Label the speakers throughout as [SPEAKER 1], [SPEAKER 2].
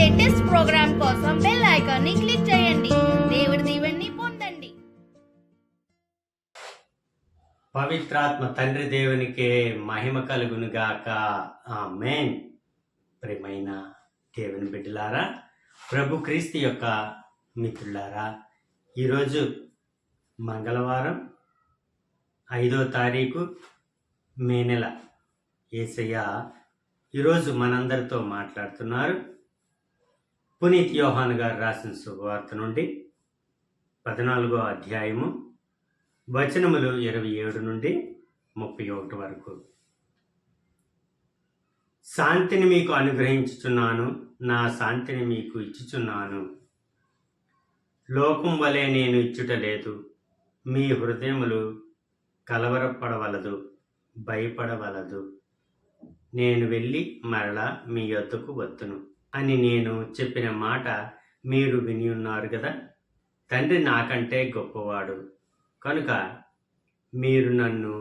[SPEAKER 1] Latest programme కోసం bell icon ని click చేయండి. దేవుడి దీవెనని పొందండి.
[SPEAKER 2] పవిత్రాత్మ తండ్రి దేవునికే మహిమ కలుగును గాక. ఆమేన్. ప్రియమైన దేవుని బిడ్డలారా, ప్రభు క్రీస్తు యొక్క మిత్రులారా, ఈరోజు మంగళవారం 5వ తారీఖు మే నెల. యేసయ్య ఈరోజు మనందరితో మాట్లాడుతున్నారు. పునీత్ యోహాను గారు రాసిన శుభవార్త నుండి 14వ అధ్యాయము వచనములు 27 నుండి 31 వరకు. శాంతిని మీకు అనుగ్రహించుచున్నాను, నా శాంతిని మీకు ఇచ్చుచున్నాను. లోకం వలె నేను ఇచ్చుట లేదు. మీ హృదయములు కలవరపడవలదు, భయపడవలదు. నేను వెళ్ళి మరలా మీ యొద్దకు వత్తును అని నేను చెప్పిన మాట మీరు విని ఉన్నారు కదా. తండ్రి నాకంటే గొప్పవాడు కనుక మీరు నన్ను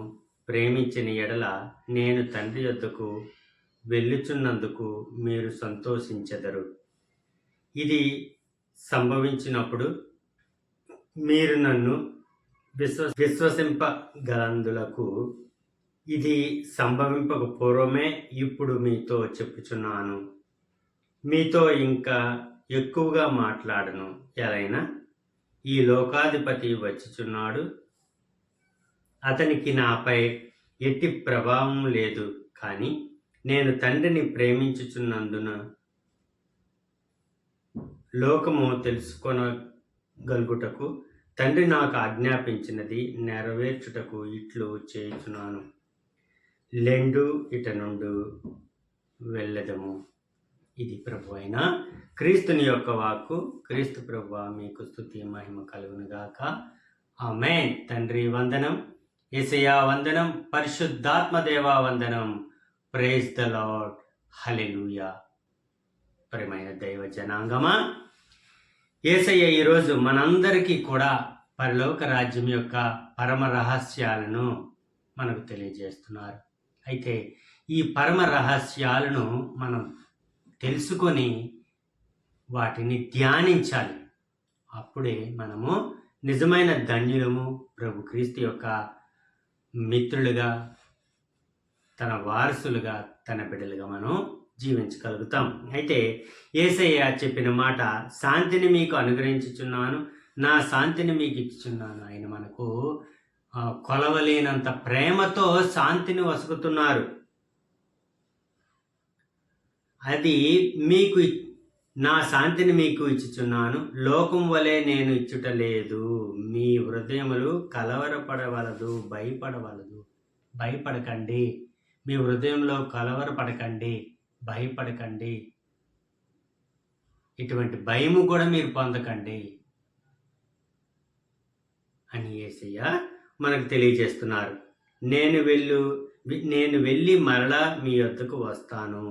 [SPEAKER 2] ప్రేమించిన ఎడల నేను తండ్రి యొద్దకు వెళ్ళుచున్నందుకు మీరు సంతోషించెదరు. ఇది సంభవించినప్పుడు మీరు నన్ను విశ్వసింపగలందులకు, ఇది సంభవింపక పూర్వమే ఇప్పుడు మీతో చెప్పుచున్నాను. మీతో ఇంకా ఎక్కువగా మాట్లాడను. ఎలైనా ఈ లోకాధిపతి వచ్చుచున్నాడు. అతనికి నాపై ఎట్టి ప్రభావం లేదు. కానీ నేను తండ్రిని ప్రేమించుచున్నందున లోకము తెలుసుకొనగలుగుటకు తండ్రి నాకు ఆజ్ఞాపించినది నెరవేర్చుటకు ఇట్లు చేయుచున్నాను. లెండు ఇట నుండి వెళ్ళదము. ఇది ప్రభు అయిన క్రీస్తుని యొక్క వాక్కు. క్రీస్తు ప్రభువా మీకు స్తుతి మహిమ కలుగును గాక. ఆమేన్. తండ్రి వందనం, యేసయ్యా వందనం, పరిశుద్ధాత్మ దేవా వందనం. Praise the lord. హల్లెలూయా. ప్రియమైన దైవ జనాంగమా, యేసయ్య ఈరోజు మనందరికీ కూడా పరలోక రాజ్యం యొక్క పరమ రహస్యాలను మనకు తెలియజేస్తున్నారు. అయితే ఈ పరమ రహస్యాలను మనం తెలుసుకొని వాటిని ధ్యానించాలి. అప్పుడే మనము నిజమైన ధన్యులము, ప్రభు క్రీస్తు యొక్క మిత్రులుగా, తన వారసులుగా, తన బిడ్డలుగా మనం జీవించగలుగుతాం. అయితే యేసయ్య చెప్పిన మాట, శాంతిని మీకు అనుగ్రహించుచున్నాను, నా శాంతిని మీకు ఇచ్చుచున్నాను. ఆయన మనకు కొలవలేనంత ప్రేమతో శాంతిని వసుకుతున్నారు. అది మీకు, నా శాంతిని మీకు ఇచ్చుచున్నాను, లోకం వలె నేను ఇచ్చుట లేదు. మీ హృదయములు కలవరపడవలదు, భయపడవలదు. భయపడకండి. మీ హృదయంలో కలవరపడకండి, భయపడకండి. ఇటువంటి భయము కూడా మీరు పొందకండి అని యేసయ్య మనకు తెలియజేస్తున్నారు. నేను వెళ్ళి మరలా మీ వద్దకు వస్తాను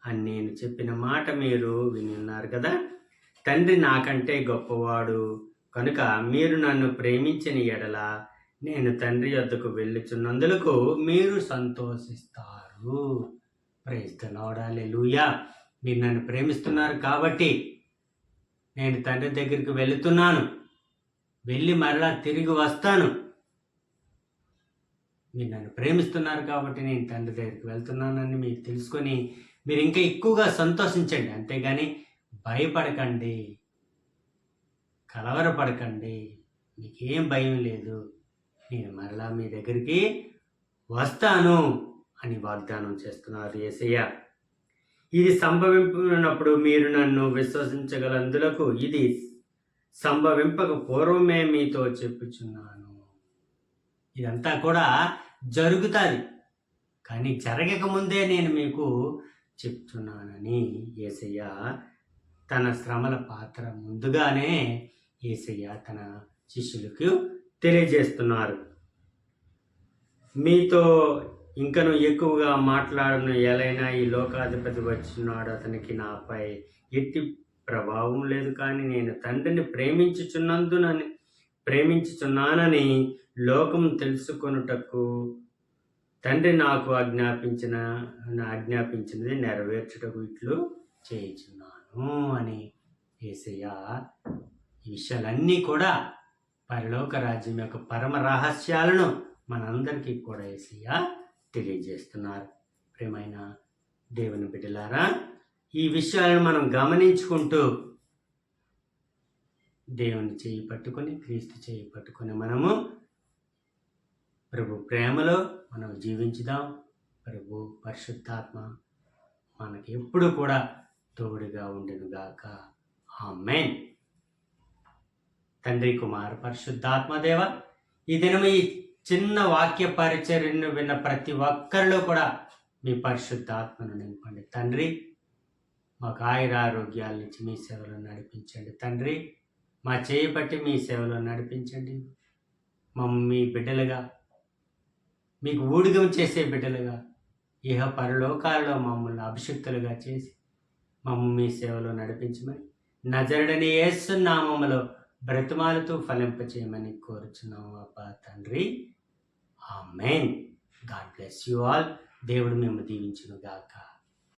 [SPEAKER 2] అని నేను చెప్పిన మాట మీరు విని ఉన్నారు కదా. తండ్రి నాకంటే గొప్పవాడు కనుక మీరు నన్ను ప్రేమించిన ఎడల నేను తండ్రి వద్దకు వెళ్ళుచున్నందులకు మీరు సంతోషిస్తారు. Praise the lord. హల్లెలూయా. మీరు నన్ను ప్రేమిస్తున్నారు కాబట్టి నేను తండ్రి దగ్గరికి వెళుతున్నాను, వెళ్ళి మరలా తిరిగి వస్తాను. మీరు నన్ను ప్రేమిస్తున్నారు కాబట్టి నేను తండ్రి దగ్గరికి వెళ్తున్నానని మీరు తెలుసుకొని మీరు ఇంకా ఎక్కువగా సంతోషించండి. అంతేగాని భయపడకండి, కలవరపడకండి. మీకేం భయం లేదు, నేను మరలా మీ దగ్గరికి వస్తాను అని వాగ్దానం చేస్తున్నారు యేసయ్య. ఇది సంభవించినప్పుడు మీరు నన్ను విశ్వసించగలందులకు, ఇది సంభవింపక పూర్వమే మీతో చెప్పుచున్నాను. ఇదంతా కూడా జరుగుతుంది, కానీ జరగక ముందే నేను మీకు చెప్తున్నానని యేసయ్య తన శ్రమల పాత్ర ముందుగానే యేసయ్య తన శిష్యులకు తెలియజేస్తున్నారు. మీతో ఇంకను ఎక్కువగా మాట్లాడను. ఎలైనా ఈ లోకాధిపతి వచ్చినాడు, అతనికి నాపై ఎట్టి ప్రభావం లేదు. కానీ నేను తండ్రిని ప్రేమించుచున్నానని లోకం తెలుసుకొనుటకు తండ్రి నాకు ఆజ్ఞాపించినది నెరవేర్చుటకు ఇట్లు చేయుచున్నాను. చేస్తాను అని యేసయ్య ఈ విషయాలన్నీ కూడా పరలోక రాజ్యం యొక్క పరమ రహస్యాలను మనందరికీ కూడా యేసయ్య తెలియజేస్తున్నారు. ప్రియమైన దేవుని బిడ్డలారా, ఈ విషయాలను మనం గమనించుకుంటూ దేవుని చేయి పట్టుకొని, క్రీస్తు చేయి పట్టుకొని మనము ప్రభు ప్రేమలో మనం జీవించుదాం. ప్రభు పరిశుద్ధాత్మ మనకి ఎప్పుడు కూడా తోడుగా ఉండునుగాక. ఆమేన్. తండ్రి, కుమార పరిశుద్ధాత్మ దేవ, ఈ దినం ఈ చిన్న వాక్య పరిచర్యను విన్న ప్రతి ఒక్కరిలో కూడా మీ పరిశుద్ధాత్మను నింపండి తండ్రి. మాకు ఆయురారోగ్యాల నుంచి మీ సేవలో నడిపించండి తండ్రి. మా చేయి పట్టి మీ సేవలో నడిపించండి. మీ బిడ్డలుగా, మీకు ఊడిగం చేసే బిడ్డలుగా, ఇహ పరలోకాలలో మమ్మల్ని అభిషిక్తులుగా చేసి మమ్మల్ని మీ సేవలో నడిపించమని నజరుడని యేసు నామములో బ్రతిమాలుతూ ఫలింపచేయమని కోరుచున్నాము అబ్బా తండ్రి. ఆమేన్. God bless you all. దేవుడు మేము దీవించును గాక.